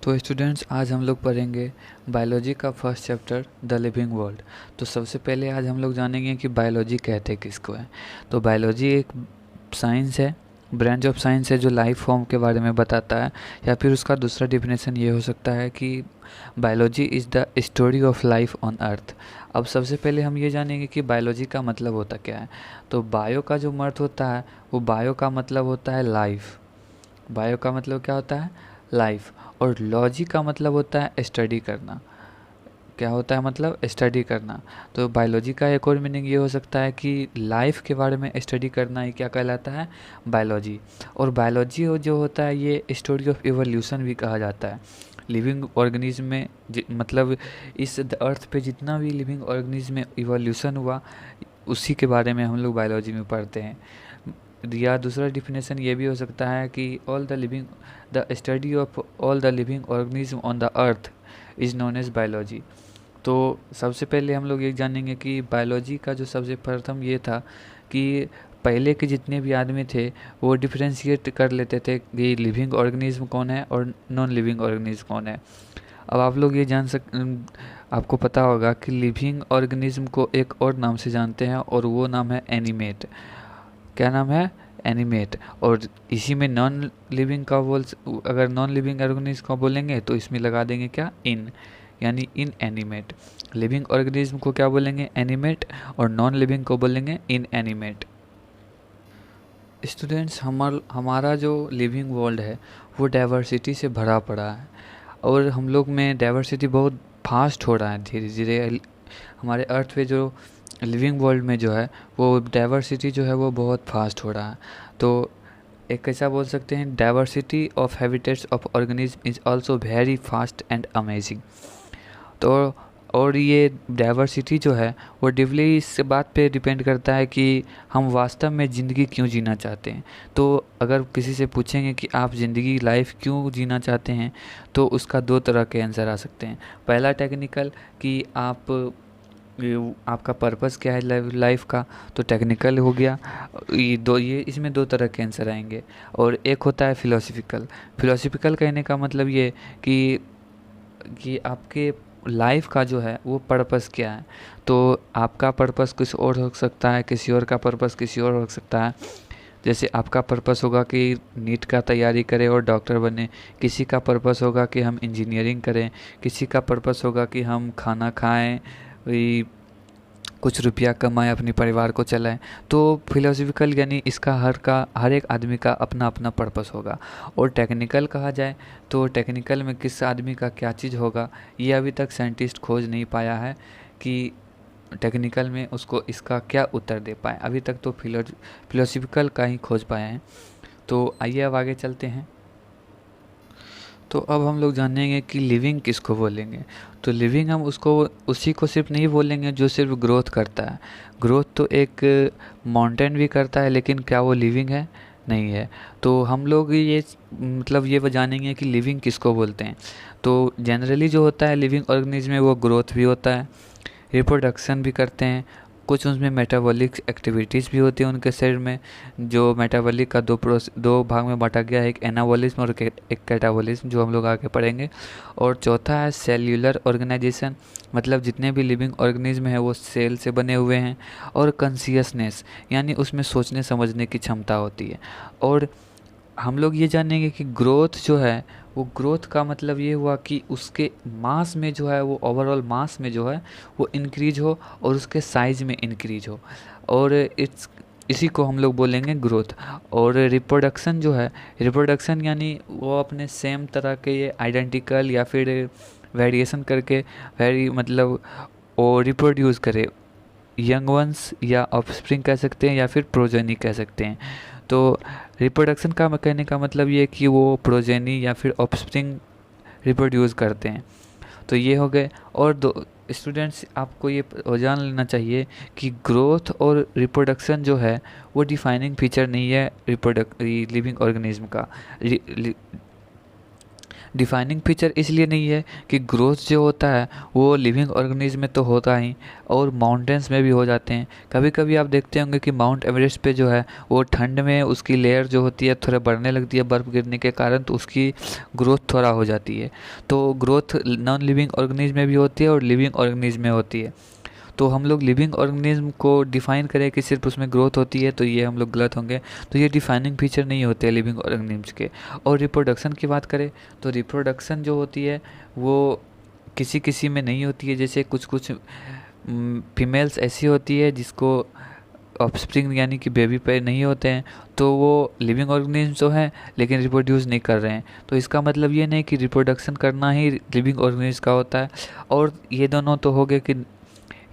तो स्टूडेंट्स, आज हम लोग पढ़ेंगे बायोलॉजी का first chapter the living world. तो सबसे पहले आज हम लोग जानेंगे कि बायोलॉजी कहते किसको है। तो बायोलॉजी एक साइंस है, ब्रांच ऑफ साइंस है जो लाइफ फॉर्म के बारे में बताता है, या फिर उसका दूसरा डिफिनेशन ये हो सकता है कि biology is the story of life on earth. अब सबसे पहले हम ये जानेंगे कि बायोलॉजी का मतलब होता क्या है। तो बायो का जो अर्थ होता है, वो बायो का मतलब होता है लाइफ। बायो का मतलब क्या होता है? लाइफ। और लॉजी का मतलब होता है स्टडी करना। क्या होता है? मतलब स्टडी करना। तो बायोलॉजी का एक और मीनिंग ये हो सकता है कि लाइफ के बारे में स्टडी करना ही क्या कहलाता है? बायोलॉजी। और बायोलॉजी जो होता है ये स्टोरी ऑफ इवोल्यूशन भी कहा जाता है। लिविंग ऑर्गेनिज्म में मतलब इस अर्थ पे जितना भी लिविंग ऑर्गेनिज्म में इवोल्यूशन हुआ, उसी के बारे में हम लोग बायोलॉजी में पढ़ते हैं। या दूसरा डिफिनेशन ये भी हो सकता है कि the study of all the living organism on the earth is known as biology. तो सबसे पहले हम लोग ये जानेंगे कि बायोलॉजी का जो सबसे प्रथम ये था कि पहले के जितने भी आदमी थे वो डिफ्रेंशिएट कर लेते थे कि लिविंग ऑर्गेनिज्म कौन है और नॉन लिविंग ऑर्गेनिज्म कौन है। अब आप लोग ये आपको पता होगा कि लिविंग ऑर्गेनिज्म को एक और नाम से जानते हैं और वो नाम है एनिमेट। क्या नाम है? एनिमेट। और इसी में नॉन लिविंग का अगर नॉन लिविंग ऑर्गेनिज्म का बोलेंगे तो इसमें लगा देंगे क्या? इन, यानी इन एनिमेट। लिविंग ऑर्गेनिज्म को क्या बोलेंगे? एनिमेट। और नॉन लिविंग को बोलेंगे इन एनिमेट। स्टूडेंट्स, हमारा जो लिविंग वर्ल्ड है वो डाइवर्सिटी से भरा पड़ा है, और हम लोग में डाइवर्सिटी बहुत फास्ट हो रहा है धीरे धीरे। हमारे अर्थ पे जो लिविंग वर्ल्ड में जो है वो डाइवर्सिटी जो है वो बहुत फास्ट हो रहा है। तो एक कैसा बोल सकते हैं, diversity of habitats of organism is also very fast and amazing. तो और ये डाइवर्सिटी जो है वो डिवली इस बात पे डिपेंड करता है कि हम वास्तव में ज़िंदगी क्यों जीना चाहते हैं। तो अगर किसी से पूछेंगे कि आप ज़िंदगी लाइफ क्यों जीना चाहते हैं, तो उसका दो तरह के आंसर आ सकते हैं। पहला टेक्निकल कि आपका पर्पस क्या है लाइफ का, तो टेक्निकल हो गया। ये इसमें दो तरह के आंसर आएंगे। और एक होता है फिलोसफिकल। फिलोसफिकल कहने का मतलब ये कि आपके लाइफ का जो है वो पर्पस क्या है। तो आपका पर्पस कुछ और हो सकता है, किसी और का पर्पस किसी और हो सकता है। जैसे आपका पर्पस होगा कि नीट का तैयारी करें और डॉक्टर बने, किसी का पर्पस होगा कि हम इंजीनियरिंग करें, किसी का पर्पस होगा कि हम खाना खाएं, कुछ रुपया कमाएं, अपने परिवार को चलाएं। तो फिलोसफिकल यानी इसका हर एक आदमी का अपना अपना पर्पस होगा। और टेक्निकल कहा जाए तो टेक्निकल में किस आदमी का क्या चीज़ होगा, ये अभी तक साइंटिस्ट खोज नहीं पाया है कि टेक्निकल में उसको इसका क्या उत्तर दे पाए। अभी तक तो फिलोसफिकल का ही खोज पाए हैं। तो आइए अब आगे चलते हैं। तो अब हम लोग जानेंगे कि लिविंग किसको बोलेंगे। तो लिविंग हम उसी को सिर्फ नहीं बोलेंगे जो सिर्फ ग्रोथ करता है। ग्रोथ तो एक माउंटेन भी करता है, लेकिन क्या वो लिविंग है? नहीं है। तो हम लोग ये जानेंगे कि लिविंग किसको बोलते हैं। तो जनरली जो होता है लिविंग ऑर्गेनिज्म में, वो ग्रोथ भी होता है, रिप्रोडक्शन भी करते हैं, कुछ उसमें मेटाबॉलिक एक्टिविटीज़ भी होती है उनके शरीर में। जो मेटाबॉलिक का दो भाग में बांटा गया है, एक एनाबॉलिज्म और एक कैटाबॉलिज्म, जो हम लोग आगे पढ़ेंगे। और चौथा है सेल्यूलर ऑर्गेनाइजेशन, मतलब जितने भी लिविंग ऑर्गेनिज्म है वो सेल से बने हुए हैं। और कॉन्शियसनेस, यानी उसमें सोचने समझने की क्षमता होती है। और हम लोग ये जानेंगे कि ग्रोथ जो है, वो ग्रोथ का मतलब ये हुआ कि उसके मास में जो है, वो ओवरऑल मास में जो है वो इंक्रीज हो और उसके साइज में इंक्रीज हो। और इसी को हम लोग बोलेंगे ग्रोथ। और रिप्रोडक्शन जो है, रिप्रोडक्शन यानी वो अपने सेम तरह के ये आइडेंटिकल या फिर वेरिएशन करके वो रिप्रोड्यूस करे, यंग वंस या ऑफस्प्रिंग कह सकते हैं या फिर प्रोजेनी कह सकते हैं। तो रिप्रोडक्शन का कहने का मतलब ये है कि वो प्रोजेनी या फिर ऑफस्प्रिंग रिप्रोड्यूस करते हैं। तो ये हो गए। और दो स्टूडेंट्स, आपको ये जान लेना चाहिए कि ग्रोथ और रिप्रोडक्शन जो है वो डिफाइनिंग फीचर नहीं है लिविंग ऑर्गेनिज्म का। डिफाइनिंग फीचर इसलिए नहीं है कि ग्रोथ जो होता है वो लिविंग ऑर्गेनिज्म में तो होता ही और माउंटेन्स में भी हो जाते हैं। कभी कभी आप देखते होंगे कि माउंट एवरेस्ट पे जो है वो ठंड में उसकी लेयर जो होती है थोड़ा बढ़ने लगती है बर्फ़ गिरने के कारण, तो उसकी ग्रोथ थोड़ा हो जाती है। तो ग्रोथ नॉन लिविंग ऑर्गेनिज्म में भी होती है और लिविंग ऑर्गेनिज्म में होती है। तो हम लोग लिविंग ऑर्गेनिज्म को डिफ़ाइन करें कि सिर्फ उसमें ग्रोथ होती है तो ये हम लोग गलत होंगे। तो ये डिफाइनिंग फीचर नहीं होते लिविंग ऑर्गेनिज्म के। और रिप्रोडक्शन की बात करें तो रिप्रोडक्शन जो होती है वो किसी किसी में नहीं होती है। जैसे कुछ कुछ फीमेल्स ऐसी होती है जिसको ऑफस्प्रिंग यानी कि बेबी पेयर नहीं होते हैं, तो वो लिविंग ऑर्गेनिज्म तो हैं लेकिन रिप्रोड्यूस नहीं कर रहे हैं। तो इसका मतलब ये नहीं कि रिप्रोडक्शन करना ही लिविंग ऑर्गेनिज्म का होता है। और ये दोनों तो हो गए कि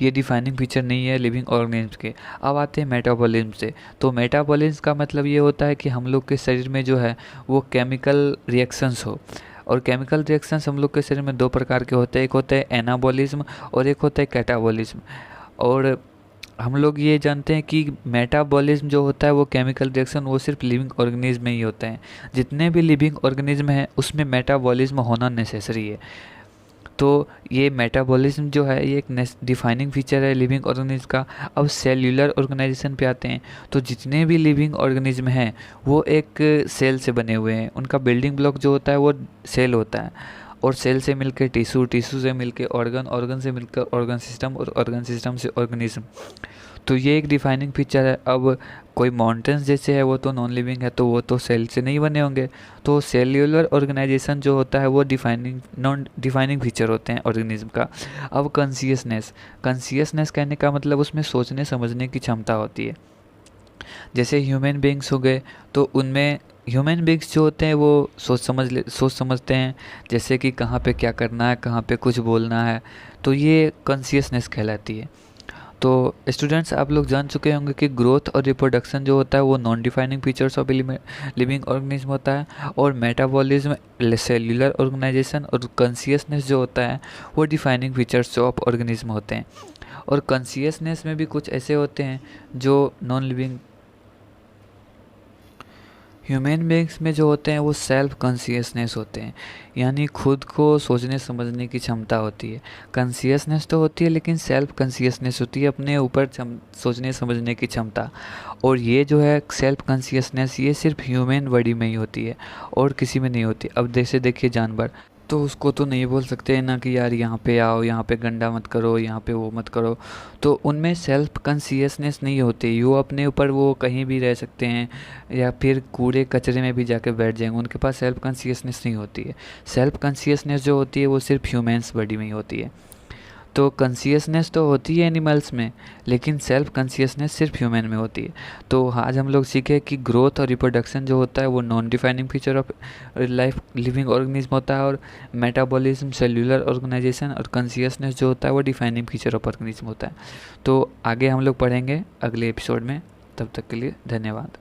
ये डिफाइनिंग फीचर नहीं है लिविंग ऑर्गेनिज्म के। अब आते हैं मेटाबॉलिज्म से। तो मेटाबॉलिज्म का मतलब ये होता है कि हम लोग के शरीर में जो है वो केमिकल रिएक्शंस हो। और केमिकल रिएक्शंस हम लोग के शरीर में दो प्रकार के होते हैं, एक होता है एनाबॉलिज्म और एक होता है कैटाबॉलिज्म। और हम लोग ये जानते हैं कि मेटाबॉलिज्म जो होता है वो केमिकल रिएक्शन वो सिर्फ लिविंग ऑर्गेनिज्म में ही होते हैं। जितने भी लिविंग ऑर्गेनिज्म हैं उसमें मेटाबॉलिज्म होना नेसेसरी है। तो ये मेटाबॉलिज्म जो है ये एक डिफाइनिंग फीचर है लिविंग ऑर्गेनिज्म का। अब सेल्यूलर ऑर्गेनाइजेशन पे आते हैं। तो जितने भी लिविंग ऑर्गेनिज्म हैं वो एक सेल से बने हुए हैं। उनका बिल्डिंग ब्लॉक जो होता है वो सेल होता है। और सेल से मिलकर टिश्यू, टिश्यू से मिलकर ऑर्गन, ऑर्गन से मिलकर ऑर्गन सिस्टम और ऑर्गन सिस्टम से ऑर्गेनिज्म। तो ये एक डिफाइनिंग फीचर है। अब कोई माउंटेन्स जैसे है वो तो नॉन लिविंग है, तो वो तो सेल से नहीं बने होंगे। तो सेल्यूलर ऑर्गेनाइजेशन जो होता है वो डिफाइनिंग नॉन डिफाइनिंग फीचर होते हैं ऑर्गेनिज्म का। अब कॉन्शियसनेस, कॉन्शियसनेस कहने का मतलब उसमें सोचने समझने की क्षमता होती है। जैसे ह्यूमन बींग्स हो गए तो उनमें ह्यूमन बींग्स जो होते हैं वो सोच समझते हैं, जैसे कि कहाँ पे क्या करना है, कहाँ पे कुछ बोलना है। तो ये कॉन्शियसनेस कहलाती है। तो स्टूडेंट्स आप लोग जान चुके होंगे कि ग्रोथ और रिप्रोडक्शन जो होता है वो non defining features of living organism होता है। और मेटाबॉलिज्म, सेल्यूलर ऑर्गेनाइजेशन और कॉन्शियसनेस जो होता है वो डिफाइनिंग फीचर्स ऑफ ऑर्गेनिज्म होते हैं। और कॉन्शियसनेस में भी कुछ ऐसे होते हैं जो नॉन लिविंग ह्यूमन बींग्स में जो होते हैं वो सेल्फ कॉन्शियसनेस होते हैं, यानी खुद को सोचने समझने की क्षमता होती है। कॉन्शियसनेस तो होती है लेकिन सेल्फ कॉन्शियसनेस होती है, अपने ऊपर सोचने समझने की क्षमता। और ये जो है सेल्फ कॉन्शियसनेस ये सिर्फ ह्यूमन बॉडी में ही होती है और किसी में नहीं होती। अब जैसे देखिए जानवर, तो उसको तो नहीं बोल सकते ना कि यार यहाँ पे आओ, यहाँ पे गंदा मत करो, यहाँ पे वो मत करो। तो उनमें सेल्फ कॉन्शियसनेस नहीं होती, वो अपने ऊपर वो कहीं भी रह सकते हैं या फिर कूड़े कचरे में भी जाके बैठ जाएंगे, उनके पास सेल्फ कॉन्शियसनेस नहीं होती है। सेल्फ कॉन्शियसनेस जो होती है वो सिर्फ ह्यूमन्स बॉडी में ही होती है। तो कॉन्शियसनेस तो होती है एनिमल्स में लेकिन सेल्फ कॉन्शियसनेस सिर्फ ह्यूमन में होती है। तो आज हम लोग सीखे कि ग्रोथ और रिप्रोडक्शन जो होता है वो non defining feature of life living organism होता है। और मेटाबॉलिज्म, सेल्यूलर ऑर्गेनाइजेशन और कॉन्शियसनेस जो होता है वो डिफाइनिंग फीचर ऑफ ऑर्गेनिज्म होता है। तो आगे हम लोग पढ़ेंगे अगले एपिसोड में। तब तक के लिए धन्यवाद।